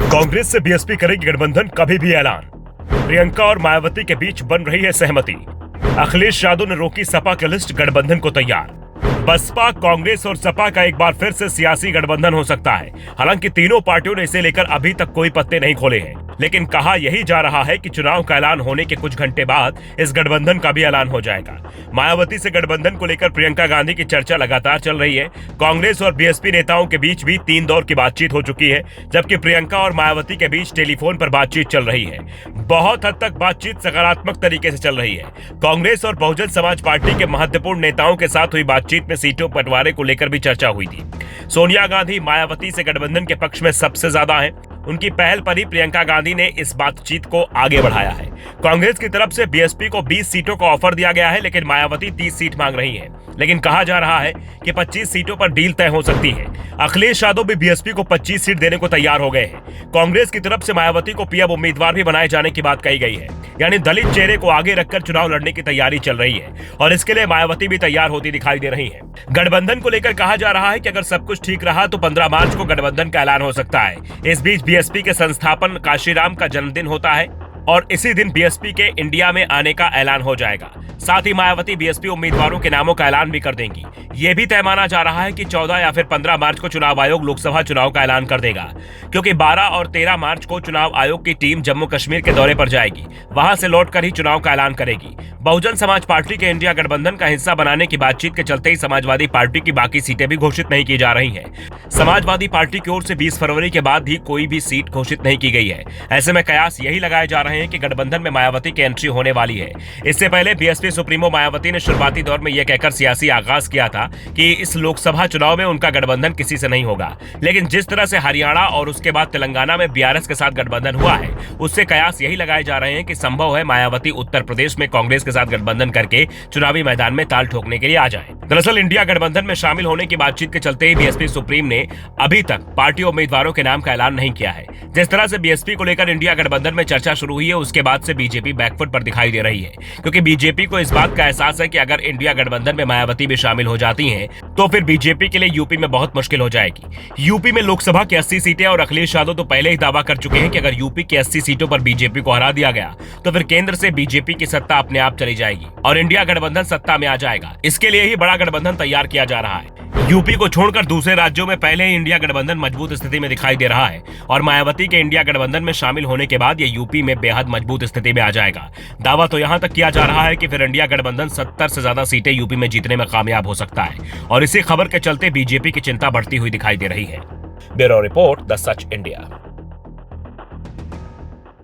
कांग्रेस से बीएसपी करेगी गठबंधन, कभी भी ऐलान। प्रियंका और मायावती के बीच बन रही है सहमति। अखिलेश यादव ने रोकी सपा की लिस्ट, गठबंधन को तैयार। बसपा, कांग्रेस और सपा का एक बार फिर से सियासी गठबंधन हो सकता है। हालांकि तीनों पार्टियों ने इसे लेकर अभी तक कोई पत्ते नहीं खोले हैं, लेकिन कहा यही जा रहा है कि चुनाव का ऐलान होने के कुछ घंटे बाद इस गठबंधन का भी ऐलान हो जाएगा। मायावती से गठबंधन को लेकर प्रियंका गांधी की चर्चा लगातार चल रही है। कांग्रेस और बीएसपी नेताओं के बीच भी 3 दौर की बातचीत हो चुकी है, जबकि प्रियंका और मायावती के बीच टेलीफोन पर बातचीत चल रही है। बहुत हद तक बातचीत सकारात्मक तरीके से चल रही है। कांग्रेस और बहुजन समाज पार्टी के महत्वपूर्ण नेताओं के साथ हुई बातचीत में सीटों बंटवारे को लेकर भी चर्चा हुई थी। सोनिया गांधी मायावती से गठबंधन के पक्ष में सबसे ज्यादा हैं। उनकी पहल पर ही प्रियंका गांधी ने इस बातचीत को आगे बढ़ाया है। कांग्रेस की तरफ से बीएसपी को 20 सीटों का ऑफर दिया गया है, लेकिन मायावती 30 सीट मांग रही हैं। लेकिन कहा जा रहा है कि 25 सीटों पर डील तय हो सकती है। अखिलेश यादव भी बीएसपी को 25 सीट देने को तैयार हो गए हैं। कांग्रेस की तरफ से मायावती को पीएम उम्मीदवार भी बनाए जाने की बात कही गई है, यानी दलित चेहरे को आगे रखकर चुनाव लड़ने की तैयारी चल रही है और इसके लिए मायावती भी तैयार होती दिखाई दे रही है। गठबंधन को लेकर कहा जा रहा है कि अगर सब कुछ ठीक रहा तो 15 मार्च को गठबंधन का ऐलान हो सकता है। इस बीच बीएसपी के संस्थापन काशीराम का जन्मदिन होता है और इसी दिन बीएसपी के इंडिया में आने का ऐलान हो जाएगा। साथ ही मायावती बीएसपी उम्मीदवारों के नामों का ऐलान भी कर देंगी। ये भी तय माना जा रहा है कि 14 या फिर 15 मार्च को चुनाव आयोग लोकसभा चुनाव का ऐलान कर देगा, क्योंकि 12 और 13 मार्च को चुनाव आयोग की टीम जम्मू कश्मीर के दौरे पर जाएगी। वहां से लौटकर ही चुनाव का ऐलान करेगी। बहुजन समाज पार्टी के इंडिया गठबंधन का हिस्सा बनाने की बातचीत के चलते ही समाजवादी पार्टी की बाकी सीटें भी घोषित नहीं की जा रही हैं। समाजवादी पार्टी की ओर से 20 फरवरी के बाद भी कोई भी सीट घोषित नहीं की गई है। ऐसे में कयास यही लगाए जा रहे हैं कि गठबंधन में मायावती की एंट्री होने वाली है। इससे पहले बीएसपी सुप्रीमो मायावती ने शुरुआती दौर में यह कहकर सियासी आगाज किया था कि इस लोकसभा चुनाव में उनका गठबंधन किसी से नहीं होगा। लेकिन जिस तरह से हरियाणा और उसके बाद तेलंगाना में बीआरएस के साथ गठबंधन हुआ है, उससे कयास यही लगाए जा रहे हैं कि संभव है मायावती उत्तर प्रदेश में कांग्रेस के साथ गठबंधन करके चुनावी मैदान में ताल ठोकने के लिए आ जाए। दरअसल इंडिया गठबंधन में शामिल होने की बातचीत के चलते ही बीएसपी सुप्रीम ने अभी तक पार्टी उम्मीदवारों के नाम का ऐलान नहीं किया है। जिस तरह से बीएसपी को लेकर इंडिया गठबंधन में चर्चा शुरू हुई है, उसके बाद से बीजेपी बैकफुट पर दिखाई दे रही है, क्योंकि बीजेपी को इस बात का एहसास है कि अगर इंडिया गठबंधन में मायावती भी शामिल हो जाती हैं, तो फिर बीजेपी के लिए यूपी में बहुत मुश्किल हो जाएगी। यूपी में लोकसभा की 80 सीटें और अखिलेश यादव तो पहले ही दावा कर चुके हैं कि अगर यूपी की 80 सीटों पर बीजेपी को हरा दिया गया तो फिर केंद्र से बीजेपी की सत्ता अपने आप चली जाएगी और इंडिया गठबंधन सत्ता में आ जाएगा। इसके लिए ही बड़ा गठबंधन तैयार किया जा रहा है। यूपी को छोड़कर दूसरे राज्यों में पहले ही इंडिया गठबंधन मजबूत स्थिति में दिखाई दे रहा है और मायावती के इंडिया गठबंधन में शामिल होने के बाद ये यूपी में बेहद मजबूत स्थिति में आ जाएगा। दावा तो यहां तक किया जा रहा है कि फिर इंडिया गठबंधन 70 से ज्यादा सीटें यूपी में जीतने में कामयाब हो सकता है और इसी खबर के चलते बीजेपी की चिंता बढ़ती हुई दिखाई दे रही है। Bureau report, the such India.